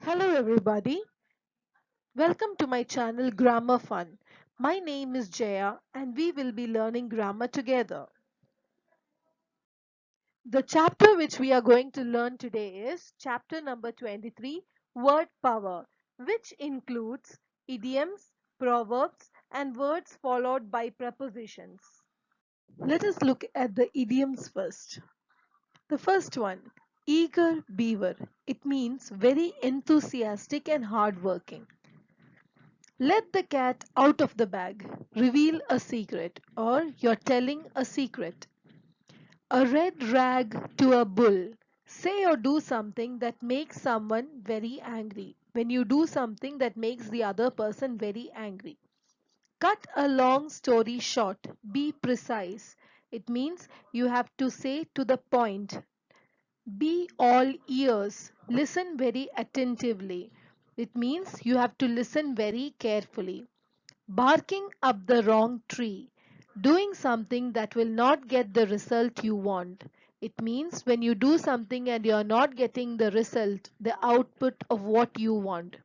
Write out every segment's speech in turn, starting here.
Hello everybody, welcome to my channel Grammar Fun. My name is Jaya and we will be learning grammar together. The chapter which we are going to learn today is chapter number 23, Word Power, which includes idioms, proverbs and words followed by prepositions. Let us look at the idioms first. The first one, eager beaver. It means very enthusiastic and hardworking. Let the cat out of the bag. Reveal a secret, or you're telling a secret. A red rag to a bull. Say or do something that makes someone very angry. When you do something that makes the other person very angry. Cut a long story short. Be precise. It means you have to say to the point. Be all ears. Listen very attentively. It means you have to listen very carefully. Barking up the wrong tree. Doing something that will not get the result you want. It means when you do something and you are not getting the result, the output of what you want.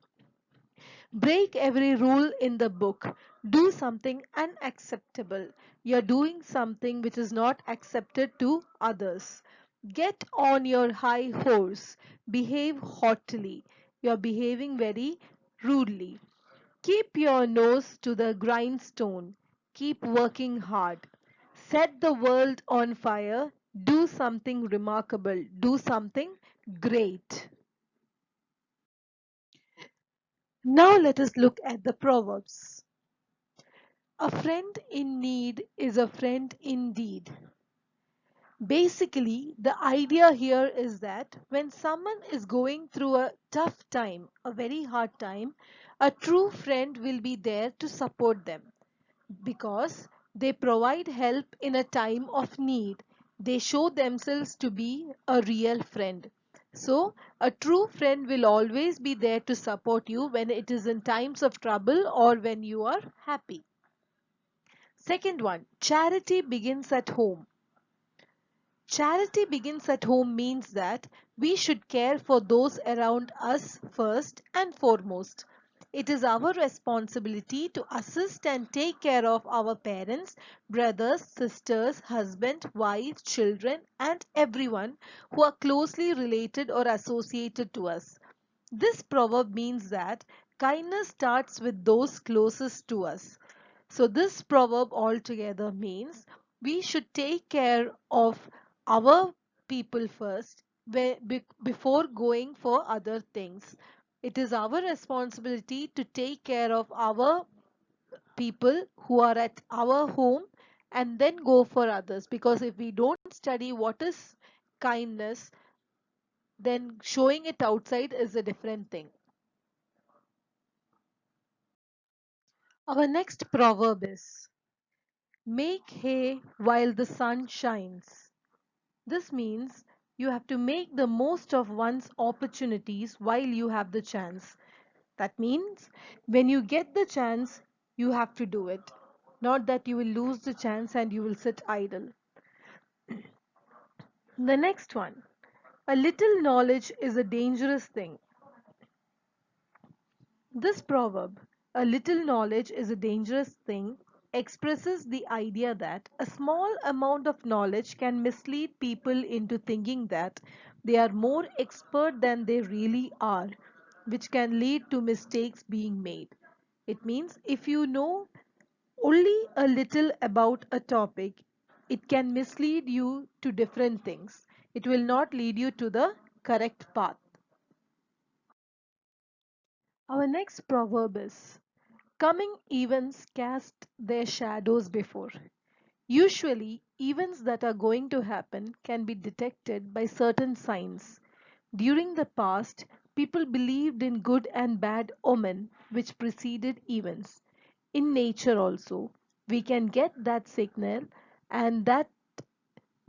Break every rule in the book. Do something unacceptable. You're doing something which is not accepted to others. Get on your high horse. Behave haughtily. You're behaving very rudely. Keep your nose to the grindstone. Keep working hard. Set the world on fire. Do something remarkable. Do something great. Now let us look at the proverbs. A friend in need is a friend indeed. Basically, the idea here is that when someone is going through a tough time, a very hard time, a true friend will be there to support them because they provide help in a time of need. They show themselves to be a real friend. So, a true friend will always be there to support you when it is in times of trouble or when you are happy. Second one, charity begins at home. Charity begins at home means that we should care for those around us first and foremost. It is our responsibility to assist and take care of our parents, brothers, sisters, husband, wife, children, and everyone who are closely related or associated to us. This proverb means that kindness starts with those closest to us. So, this proverb altogether means we should take care of our people first before going for other things. It is our responsibility to take care of our people who are at our home and then go for others. Because if we don't study what is kindness, then showing it outside is a different thing. Our next proverb is make hay while the sun shines. This means you have to make the most of one's opportunities while you have the chance. That means when you get the chance, you have to do it. Not that you will lose the chance and you will sit idle. The next one. A little knowledge is a dangerous thing. This proverb, a little knowledge is a dangerous thing, expresses the idea that a small amount of knowledge can mislead people into thinking that they are more expert than they really are, which can lead to mistakes being made. It means if you know only a little about a topic, it can mislead you to different things. It will not lead you to the correct path. Our next proverb is coming events cast their shadows before. Usually, events that are going to happen can be detected by certain signs. During the past, people believed in good and bad omen which preceded events. In nature also, we can get that signal and that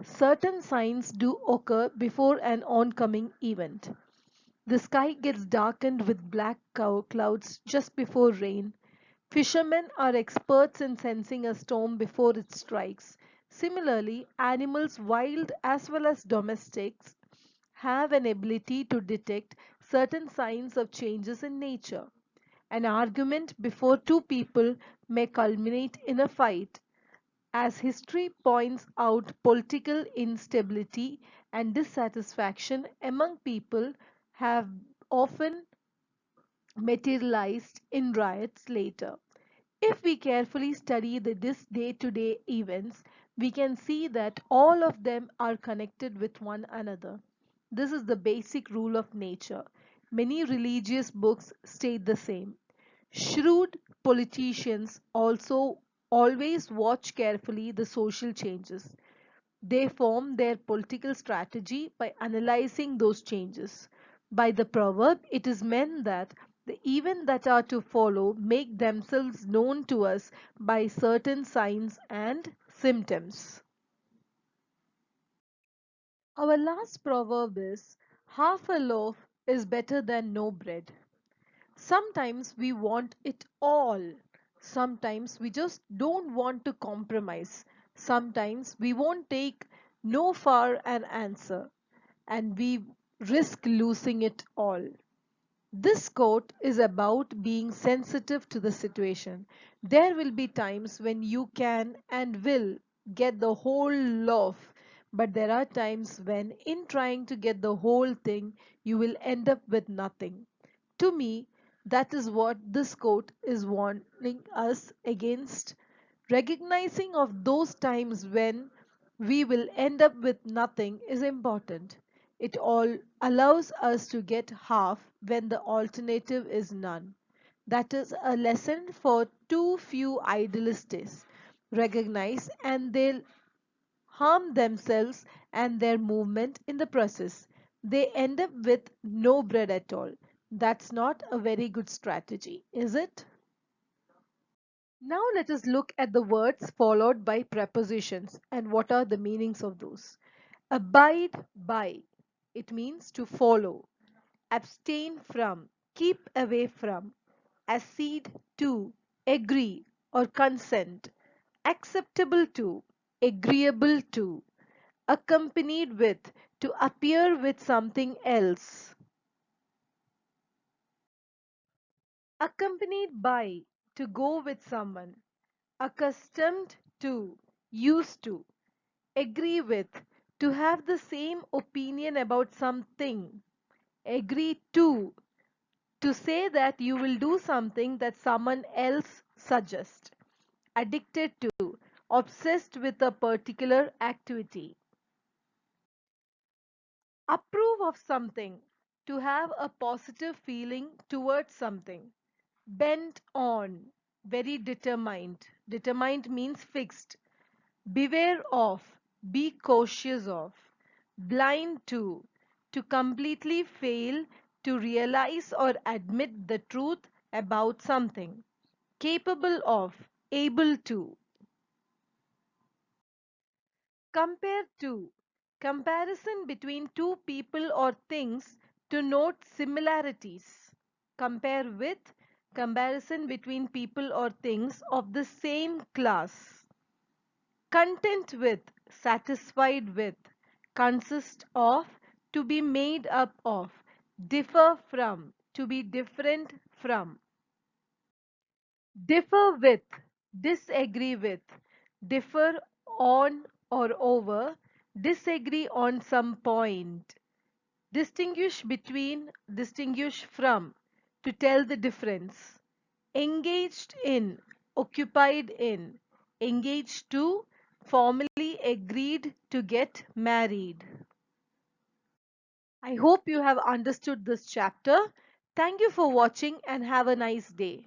certain signs do occur before an oncoming event. The sky gets darkened with black clouds just before rain. Fishermen are experts in sensing a storm before it strikes. Similarly, animals, wild as well as domestics, have an ability to detect certain signs of changes in nature. An argument before two people may culminate in a fight. As history points out, political instability and dissatisfaction among people have often materialized in riots later. If we carefully study this day-to-day events, we can see that all of them are connected with one another. This is the basic rule of nature. Many religious books state the same. Shrewd politicians also always watch carefully the social changes. They form their political strategy by analyzing those changes. By the proverb, it is meant that the events that are to follow make themselves known to us by certain signs and symptoms. Our last proverb is half a loaf is better than no bread. Sometimes we want it all. Sometimes we just don't want to compromise. Sometimes we won't take no for an answer and we risk losing it all. This quote is about being sensitive to the situation. There will be times when you can and will get the whole loaf, but there are times when, in trying to get the whole thing, you will end up with nothing. To me, that is what this quote is warning us against. Recognizing of those times when we will end up with nothing is important. It all allows us to get half when the alternative is none. That is a lesson for too few idealists. Recognize and they'll harm themselves and their movement in the process. They end up with no bread at all. That's not a very good strategy, is it? Now let us look at the words followed by prepositions and what are the meanings of those. Abide by. It means to follow. Abstain from. Keep away from. Accede to. Agree or consent. Acceptable to. Agreeable to. Accompanied with. To appear with something else. Accompanied by. To go with someone. Accustomed to. Used to. Agree with. To have the same opinion about something. Agree to say that you will do something that someone else suggests. Addicted to, obsessed with a particular activity. Approve of something, to have a positive feeling towards something. Bent on, very determined. Determined means fixed. Beware of, be cautious of. Blind to completely fail to realize or admit the truth about something. Capable of, able to. Compare to, comparison between two people or things to note similarities. Compare with, comparison between people or things of the same class. Content with, satisfied with. Consist of, to be made up of. Differ from, to be different from. Differ with, disagree with. Differ on or over, disagree on some point. Distinguish between, distinguish from, to tell the difference. Engaged in, occupied in. Engaged to, formally agreed to get married. I hope you have understood this chapter. Thank you for watching and have a nice day.